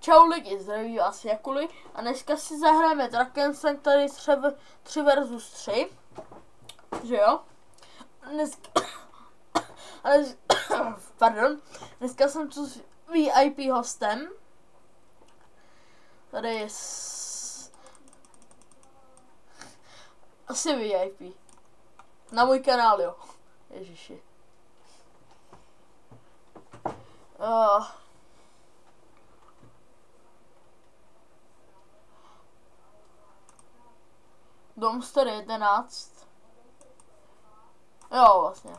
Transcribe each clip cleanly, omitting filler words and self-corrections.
Čau lidi, zdraví vás Jakuli a dneska si zahrajeme Drakensang tady 3 versus 3, že jo? Dneska jsem tu s VIP hostem, tady je asi VIP, na můj kanál, jo, ježiši. Domster 11. Jo, vlastně.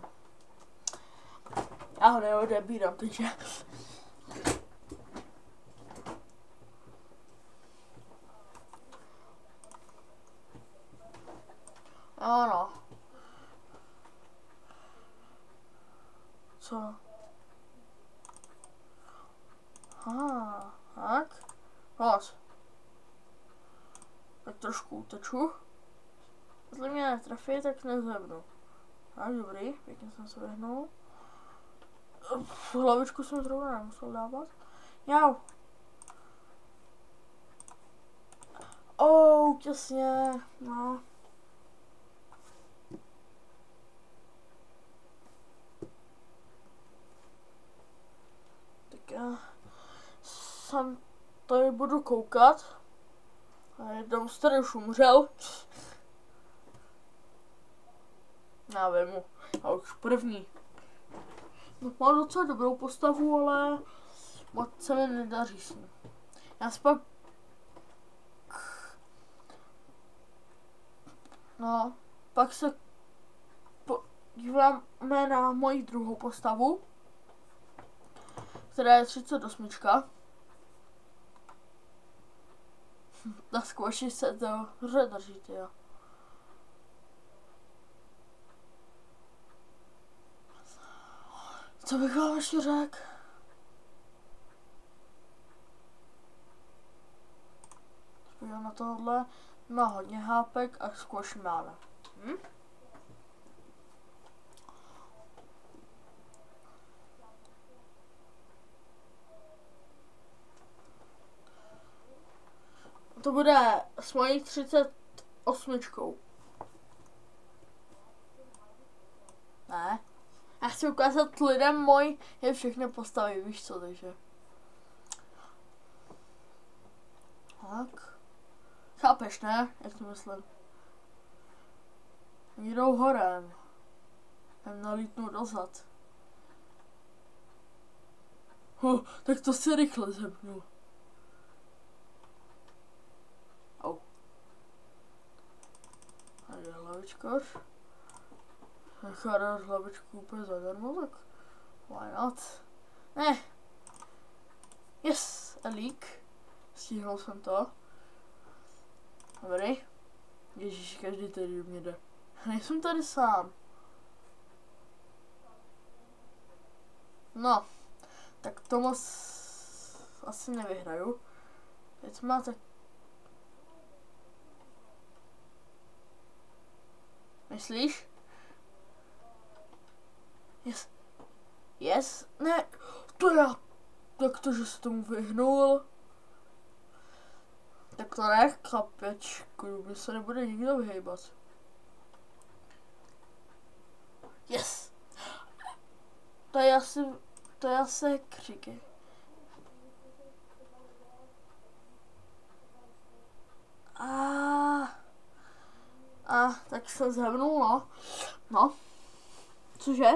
Já ho neodebírám, takže. Ano. Co? Aha, tak. Moc. Tak trošku uteču. Jestli mě netrefí, tak nezhebnu. Tak, dobrý, pěkně jsem se vyhnul. Hlavičku jsem zrovna nemusel dávat. Jau. Těsně, no. Tak já jsem tady budu koukat. A Domster už umřel. Já vemu, a už první. No, má docela dobrou postavu, ale moc se mi nedaří s ním. Já si pak... No, pak se podíváme na moji druhou postavu, která je 38. Na squashi se to dobře drží, jo. Co bych vám ještě řekl? Podívám na tohle, má hodně hápek a squash máme. To bude s mojí 38. Ne. Já chci ukázat lidem moje všechny postavy, víš co, takže. Tak. Chápeš, ne? Jak to myslím? Oni jdou horem. Jdem nalítnout dozad. Tak to si rychle zepnu. Tady je hlavičkoř. Nechá dát hlavičku úplně zadarmo, tak why not? Ne. Yes, a leak. Stihnul jsem to. Dobrý. Ježíš, každý tady mě jde. Nejsem tady sám. No, tak to moc asi nevyhraju. Teď máte... Myslíš? Yes. Yes? Ne, to já. Tak to, že se tomu vyhnul. Tak to ne, chlapečku, mi se nebude nikdo vyhejbat. Yes. To je asi křiky. Tak se zhebnul, no. No. Cože?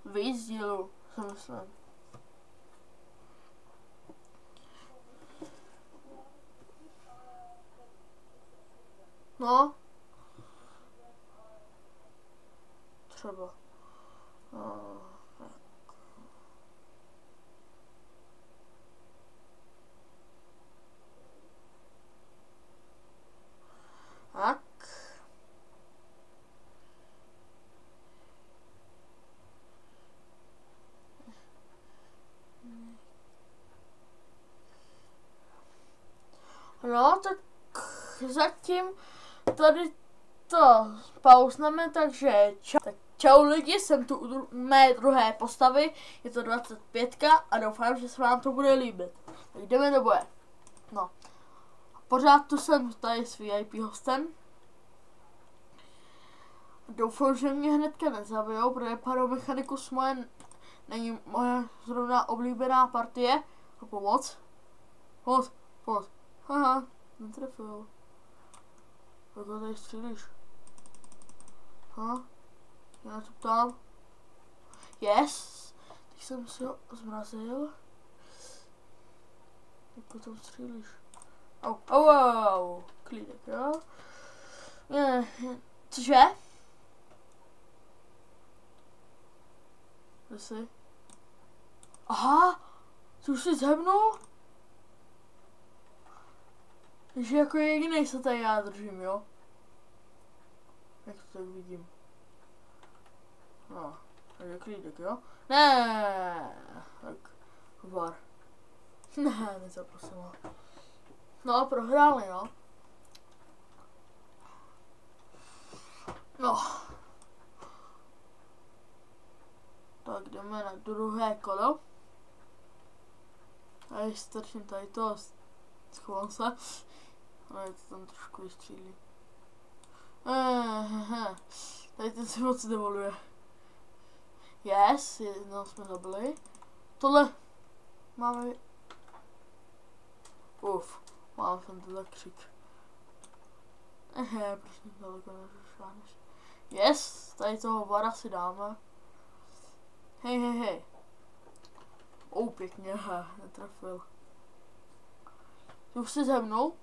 Víc dílů, si myslím. No. Třeba. Tak. No, tak zatím tady to pauzneme, takže čau. Tak Čau lidi, jsem tu u mé druhé postavy, je to 25 a doufám, že se vám to bude líbit. Tak jdeme do boje. No. Pořád tu jsem tady s VIP hostem. Doufám, že mě hnedka nezabijou, protože Pyromechanikus není moje zrovna oblíbená partie. A pomoc. Pomoc. Haha, netrefil. Jak ho tady střílíš? Já na to ptám. Yes! Teď jsem si ho zmrazil. Jak potom střílíš? Au. Klídek, jo? Cože? Kde jsi? Aha! Ty už jsi zhebnul? Takže jako jedinej se tady já držím, jo? Jak to tak vidím? No, takže klídek, jo? Ne, tak var. Ne, nezaprosila. No, prohráli, no. No. Tak jdeme na druhé kolo. A strčím tady to, schovám se. Ale to tam trošku vystřílí. Tady ten se moc devoluje. Yes, jednou jsme zabili. Tohle máme... Máme jsem to tak křik. Proč mě daleko neřešáš? Yes, tady toho vara si dáme. Hej. Pěkně, netrefil. Ty už jsi ze mnou?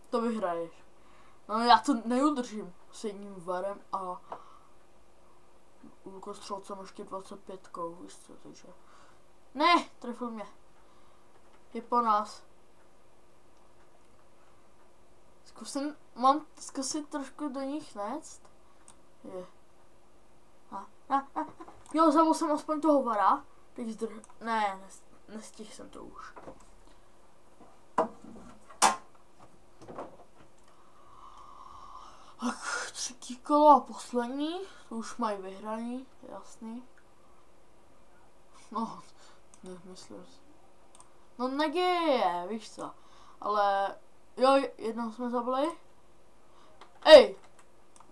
To vyhraješ. No já to neudržím s jedním varem a lukostřelcem ještě 25, víš co, takže. Ne, trefil mě. Je po nás. Mám zkusit trošku do nich nést. Je. Jo, zabil jsem aspoň toho vara. Teď ne, nestihl jsem to už. Tak, třetí kolo a poslední. To už mají vyhraný, jasný. No, nemyslím si. No negeje, víš co. Ale, jo, jednou jsme zabili. Ej!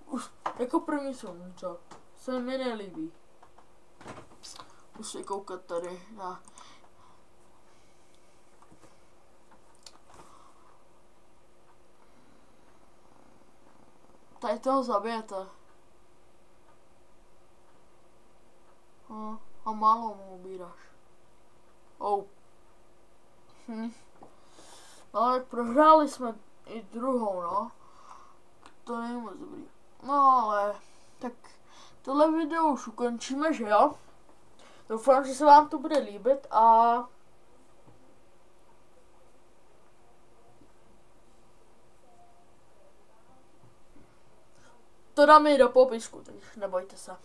Už, jako první jsem, co? Se mi nelíbí. Musím koukat tady na... Tady toho zabijete. A málo mu ubíráš. No ale prohráli jsme i druhou, no. To není moc dobrý. No ale, tak tohle video už ukončíme, že jo? Doufám, že se vám to bude líbit a... To dáme i do popisku, takže nebojte se.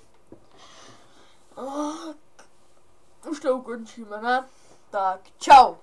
Už to ukončíme, ne? Tak, čau.